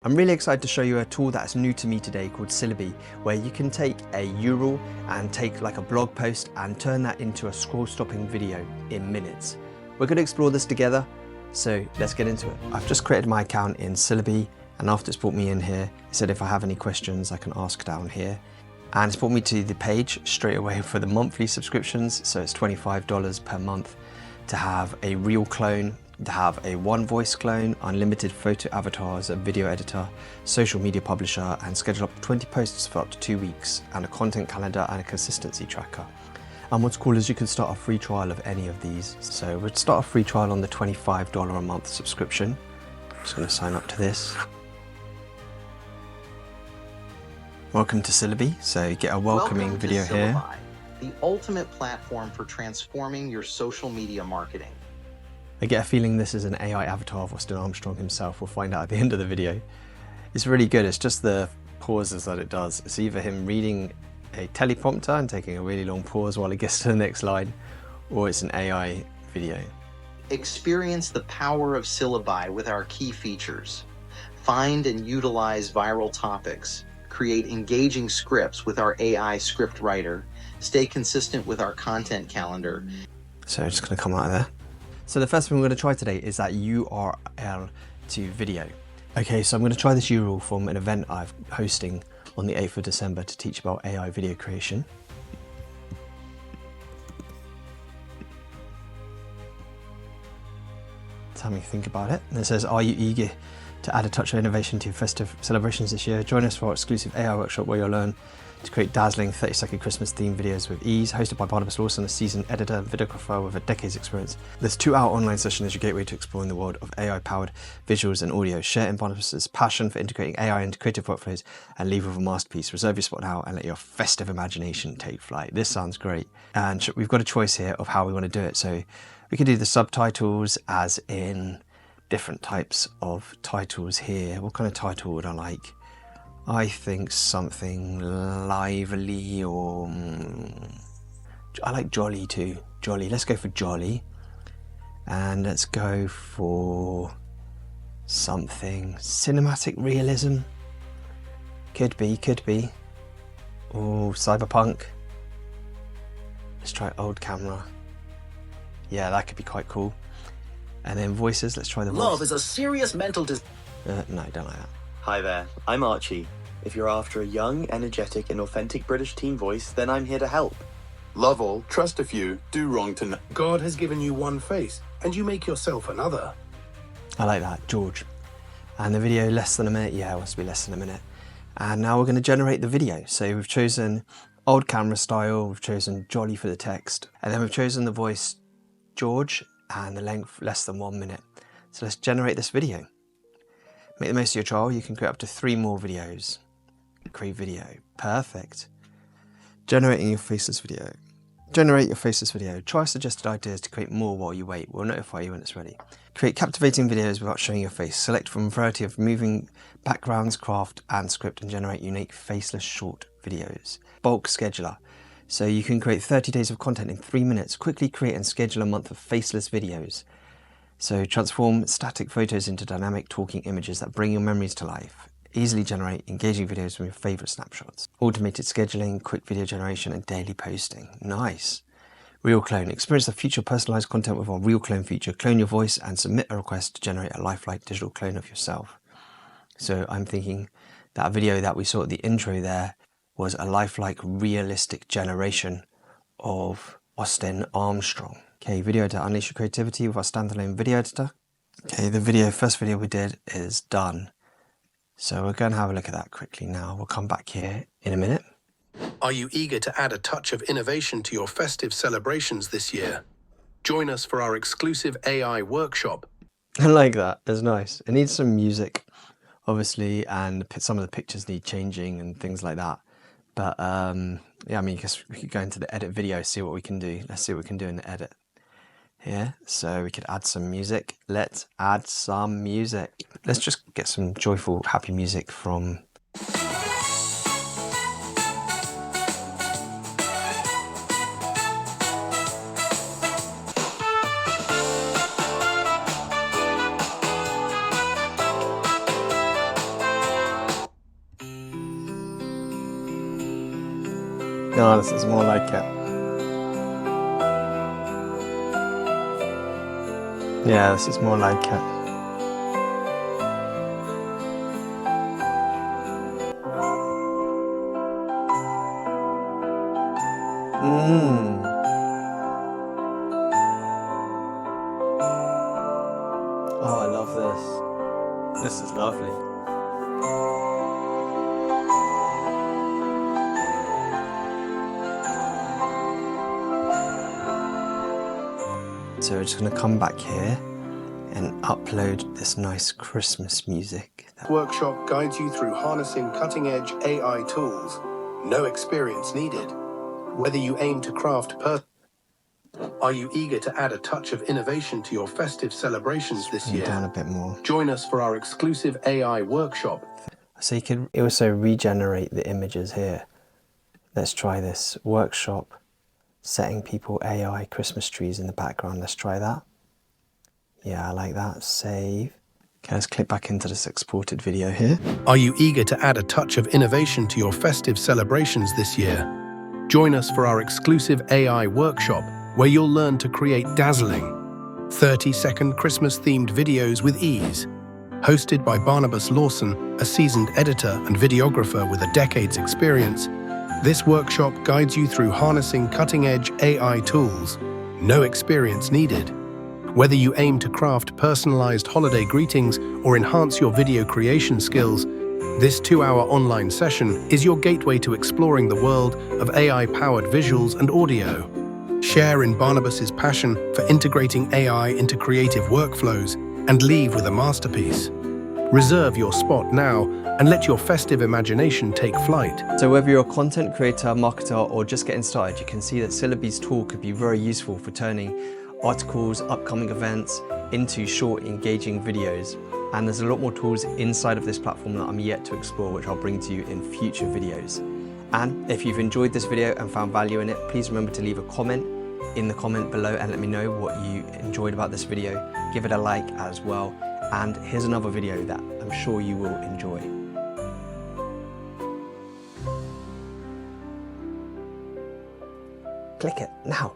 I'm really excited to show you a tool that's new to me today called Syllaby, where you can take a URL and take like a blog post and turn that into a scroll-stopping video in minutes. We're going to explore this together, so let's get into it. I've just created my account in Syllaby, and after it's brought me in here, it said if I have any questions I can ask down here. And it's brought me to the page straight away for the monthly subscriptions, so it's $25 per month to have a real clone, to have a one voice clone, unlimited photo avatars, a video editor, social media publisher, and schedule up to 20 posts for up to 2 weeks, and a content calendar and a consistency tracker. And what's cool is you can start a free trial of any of these. So we'll start a free trial on the $25 a month subscription. I'm just going to sign up to this. Welcome to Syllaby. So you get a welcoming video here. Syllaby, the ultimate platform for transforming your social media marketing. I get a feeling this is an AI avatar of Austin Armstrong himself. We'll find out at the end of the video. It's really good. It's just the pauses that it does. It's either him reading a teleprompter and taking a really long pause while he gets to the next line, or it's an AI video. Experience the power of Syllaby with our key features. Find and utilize viral topics. Create engaging scripts with our AI script writer. Stay consistent with our content calendar. So I'm just going to come out of there. So the first thing we're going to try today is that URL to video. Okay, so I'm going to try this URL from an event I'm hosting on the 8th of December to teach about AI video creation. Tell me think about it. And it says, are you eager to add a touch of innovation to your festive celebrations this year? Join us for our exclusive AI workshop where you'll learn to create dazzling 30-second Christmas themed videos with ease, hosted by Barnabas Lawson, a seasoned editor and videographer with a decade's experience. This 2-hour online session is your gateway to exploring the world of AI-powered visuals and audio. Share in Barnabas's passion for integrating AI into creative workflows and leave with a masterpiece. Reserve your spot now and let your festive imagination take flight. This sounds great. And we've got a choice here of how we want to do it. So we can do the subtitles as in different types of titles here. What kind of title would I like? I think something lively, or I like jolly too. Jolly, let's go for jolly. And let's go for something cinematic realism. Could be. Oh, cyberpunk. Let's try old camera. Yeah, that could be quite cool. And then voices, let's try the voice. Love is a serious mental no, don't like that. Hi there, I'm Archie. If you're after a young, energetic and authentic British teen voice, then I'm here to help. Love all, trust a few, do wrong to none. God has given you one face, and you make yourself another. I like that, George. And the video less than a minute? Yeah, it wants to be less than a minute. And now we're going to generate the video. So we've chosen old camera style, we've chosen jolly for the text, and then we've chosen the voice George and the length less than 1 minute. So let's generate this video. Make the most of your trial. You can create up to 3 more videos. Create video. Perfect. Generating your faceless video. Generate your faceless video. Try suggested ideas to create more while you wait. We'll notify you when it's ready. Create captivating videos without showing your face. Select from a variety of moving backgrounds, craft and script, and generate unique faceless short videos. Bulk scheduler. So you can create 30 days of content in 3 minutes. Quickly create and schedule a month of faceless videos. So transform static photos into dynamic talking images that bring your memories to life. Easily generate engaging videos from your favorite snapshots. Automated scheduling, quick video generation and daily posting. Nice. Real clone. Experience the future personalized content with our real clone feature. Clone your voice and submit a request to generate a lifelike digital clone of yourself. So I'm thinking that video that we saw at the intro there was a lifelike realistic generation of Austin Armstrong. Okay, video editor, unleash your creativity with our standalone video editor. Okay, the first video we did is done. So we're going to have a look at that quickly now. We'll come back here in a minute. Are you eager to add a touch of innovation to your festive celebrations this year? Join us for our exclusive AI workshop. I like that, it's nice. It needs some music, obviously, and some of the pictures need changing and things like that. But yeah, I mean, I guess we could go into the edit video, see what we can do. Let's see what we can do in the edit. Here, so we could add some music. Let's add some music. Let's just get some joyful, happy music from No, this is more like it. Yeah, this is more like it. Oh, I love this. This is lovely. So we're just going to come back here and upload this nice Christmas music. Workshop guides you through harnessing cutting-edge AI tools. No experience needed. Whether you aim to craft Are you eager to add a touch of innovation to your festive celebrations this year? Down a bit more. Join us for our exclusive AI workshop. So you can also regenerate the images here. Let's try this workshop, setting people AI Christmas trees in the background. Let's try that. Yeah, I like that. Save. Okay, let's click back into this exported video here. Are you eager to add a touch of innovation to your festive celebrations this year? Join us for our exclusive AI workshop, where you'll learn to create dazzling 30-second Christmas-themed videos with ease. Hosted by Barnabas Lawson, a seasoned editor and videographer with a decade's experience, this workshop guides you through harnessing cutting-edge AI tools. No experience needed. Whether you aim to craft personalized holiday greetings or enhance your video creation skills, this 2-hour online session is your gateway to exploring the world of AI-powered visuals and audio. Share in Barnabas's passion for integrating AI into creative workflows and leave with a masterpiece. Reserve your spot now and let your festive imagination take flight. So whether you're a content creator, marketer, or just getting started, you can see that Syllaby's tool could be very useful for turning articles, upcoming events into short, engaging videos. And there's a lot more tools inside of this platform that I'm yet to explore, which I'll bring to you in future videos. And if you've enjoyed this video and found value in it, please remember to leave a comment in the comment below and let me know what you enjoyed about this video. Give it a like as well. And here's another video that I'm sure you will enjoy. Click it now.